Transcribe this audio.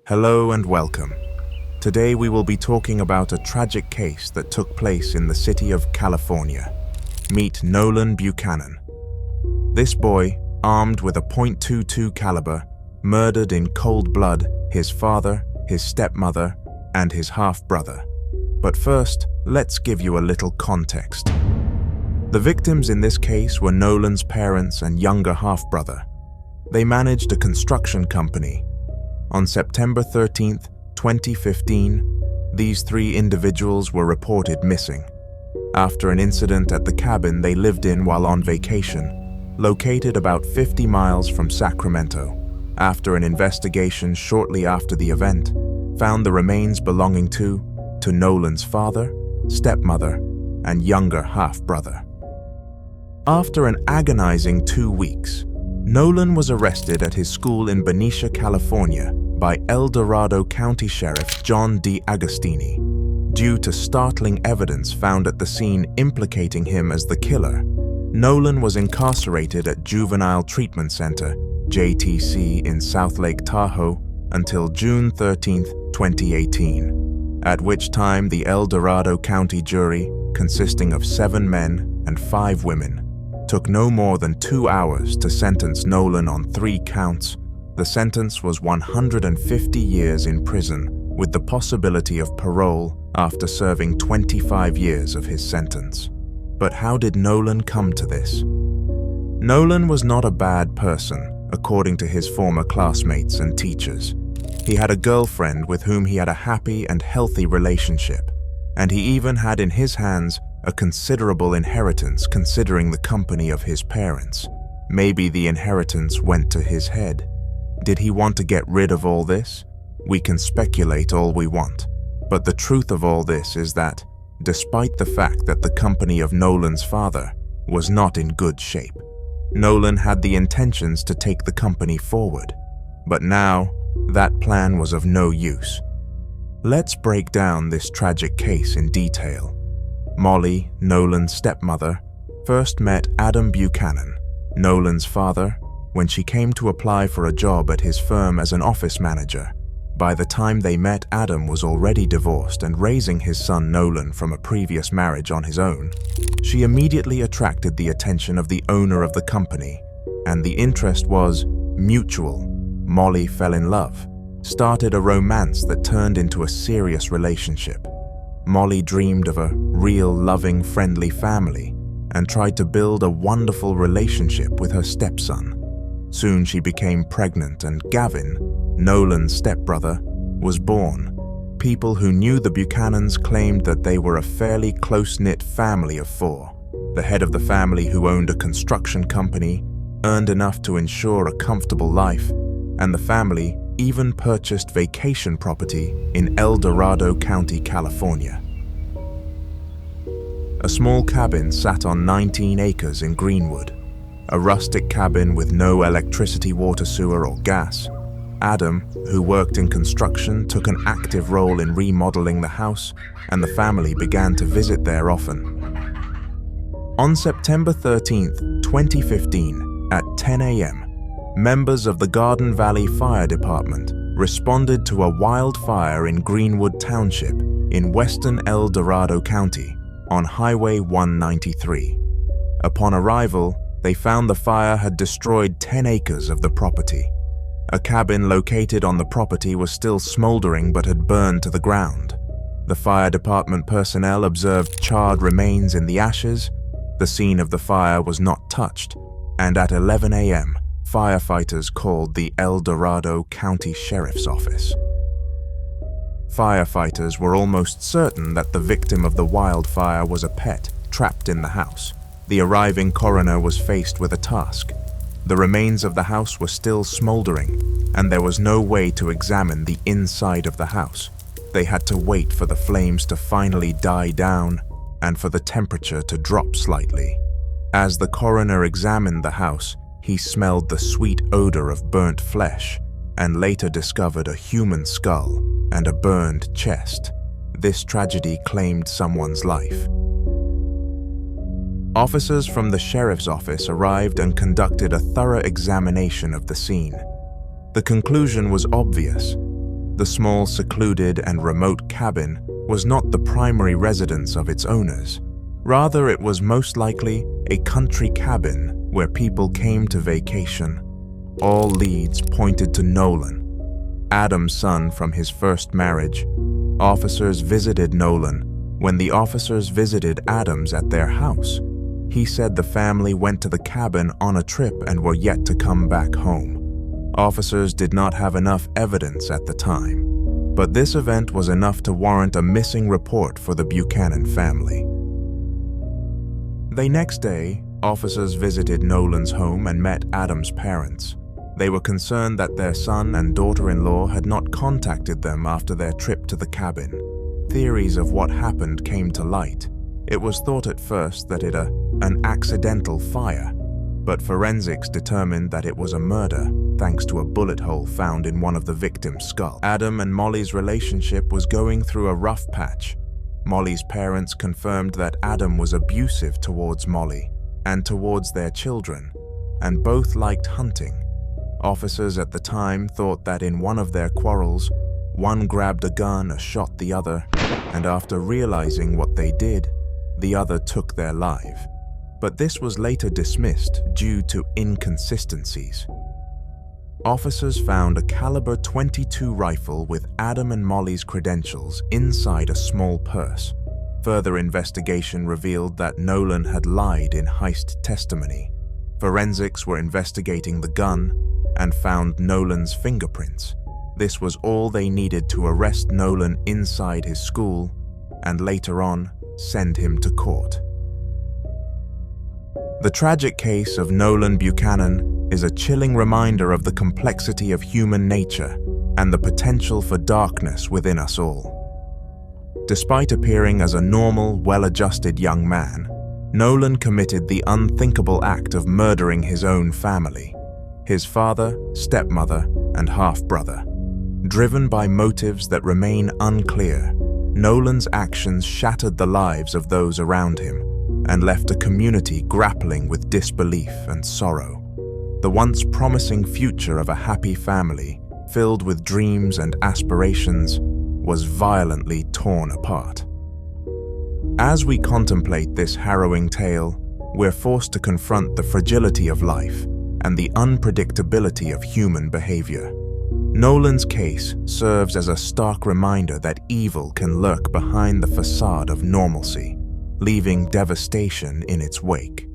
Hello and welcome. Today we will be talking about a tragic case that took place in the city of California. Meet Nolan Buchanan. This boy, armed with a .22 caliber, murdered in cold blood his father, his stepmother, and his half-brother. But first, let's give you a little context. The victims in this case were Nolan's parents and younger half-brother. They managed a construction company. On September 13, 2015, these three individuals were reported missing after an incident at the cabin they lived in while on vacation, located about 50 miles from Sacramento. After an investigation shortly after the event, found the remains belonging to Nolan's father, stepmother, and younger half-brother. After an agonizing 2 weeks, Nolan was arrested at his school in Benicia, California, by El Dorado County Sheriff John D. Agostini, due to startling evidence found at the scene implicating him as the killer. Nolan was incarcerated at Juvenile Treatment Center, JTC, in South Lake Tahoe until June 13, 2018, at which time the El Dorado County jury, consisting of 7 men and 5 women, took no more than 2 hours to sentence Nolan on 3 counts. The sentence was 150 years in prison with the possibility of parole after serving 25 years of his sentence. But how did Nolan come to this? Nolan was not a bad person, according to his former classmates and teachers. He had a girlfriend with whom he had a happy and healthy relationship, and he even had in his hands a considerable inheritance considering the company of his parents. Maybe the inheritance went to his head. Did he want to get rid of all this? We can speculate all we want, but the truth of all this is that, despite the fact that the company of Nolan's father was not in good shape, Nolan had the intentions to take the company forward. But now, that plan was of no use. Let's break down this tragic case in detail. Molly, Nolan's stepmother, first met Adam Buchanan, Nolan's father, when she came to apply for a job at his firm as an office manager. By the time they met, Adam was already divorced and raising his son Nolan from a previous marriage on his own. She immediately attracted the attention of the owner of the company, and the interest was mutual. Molly fell in love, started a romance that turned into a serious relationship. Molly dreamed of a real, loving, friendly family and tried to build a wonderful relationship with her stepson. Soon she became pregnant and Gavin, Nolan's stepbrother, was born. People who knew the Buchanans claimed that they were a fairly close-knit family of 4. The head of the family, who owned a construction company, earned enough to ensure a comfortable life, and the family even purchased vacation property in El Dorado County, California. A small cabin sat on 19 acres in Greenwood. A rustic cabin with no electricity, water, sewer, or gas. Adam, who worked in construction, took an active role in remodeling the house, and the family began to visit there often. On September 13, 2015, at 10 a.m., members of the Garden Valley Fire Department responded to a wildfire in Greenwood Township in western El Dorado County on Highway 193. Upon arrival, they found the fire had destroyed 10 acres of the property. A cabin located on the property was still smoldering but had burned to the ground. The fire department personnel observed charred remains in the ashes. The scene of the fire was not touched, and at 11 a.m., firefighters called the El Dorado County Sheriff's Office. Firefighters were almost certain that the victim of the wildfire was a pet trapped in the house. The arriving coroner was faced with a task. The remains of the house were still smoldering, and there was no way to examine the inside of the house. They had to wait for the flames to finally die down and for the temperature to drop slightly. As the coroner examined the house, he smelled the sweet odor of burnt flesh and later discovered a human skull and a burned chest. This tragedy claimed someone's life. Officers from the sheriff's office arrived and conducted a thorough examination of the scene. The conclusion was obvious. The small, secluded, and remote cabin was not the primary residence of its owners. Rather, it was most likely a country cabin where people came to vacation. All leads pointed to Nolan, Adam's son from his first marriage. Officers visited Nolan. When the officers visited Adams at their house, he said the family went to the cabin on a trip and were yet to come back home. Officers did not have enough evidence at the time, but this event was enough to warrant a missing report for the Buchanan family. The next day, officers visited Nolan's home and met Adam's parents. They were concerned that their son and daughter-in-law had not contacted them after their trip to the cabin. Theories of what happened came to light. It was thought at first that it an accidental fire, but forensics determined that it was a murder thanks to a bullet hole found in one of the victim's skull. Adam and Molly's relationship was going through a rough patch. Molly's parents confirmed that Adam was abusive towards Molly and towards their children, and both liked hunting. Officers at the time thought that in one of their quarrels, one grabbed a gun and shot the other, and after realizing what they did, the other took their life. But this was later dismissed due to inconsistencies. Officers found a caliber .22 rifle with Adam and Molly's credentials inside a small purse. Further investigation revealed that Nolan had lied in heist testimony. Forensics were investigating the gun and found Nolan's fingerprints. This was all they needed to arrest Nolan inside his school and later on send him to court. The tragic case of Nolan Buchanan is a chilling reminder of the complexity of human nature and the potential for darkness within us all. Despite appearing as a normal, well-adjusted young man, Nolan committed the unthinkable act of murdering his own family, his father, stepmother, and half-brother. Driven by motives that remain unclear, Nolan's actions shattered the lives of those around him and left a community grappling with disbelief and sorrow. The once promising future of a happy family, filled with dreams and aspirations, was violently torn apart. As we contemplate this harrowing tale, we're forced to confront the fragility of life and the unpredictability of human behavior. Nolan's case serves as a stark reminder that evil can lurk behind the facade of normalcy, leaving devastation in its wake.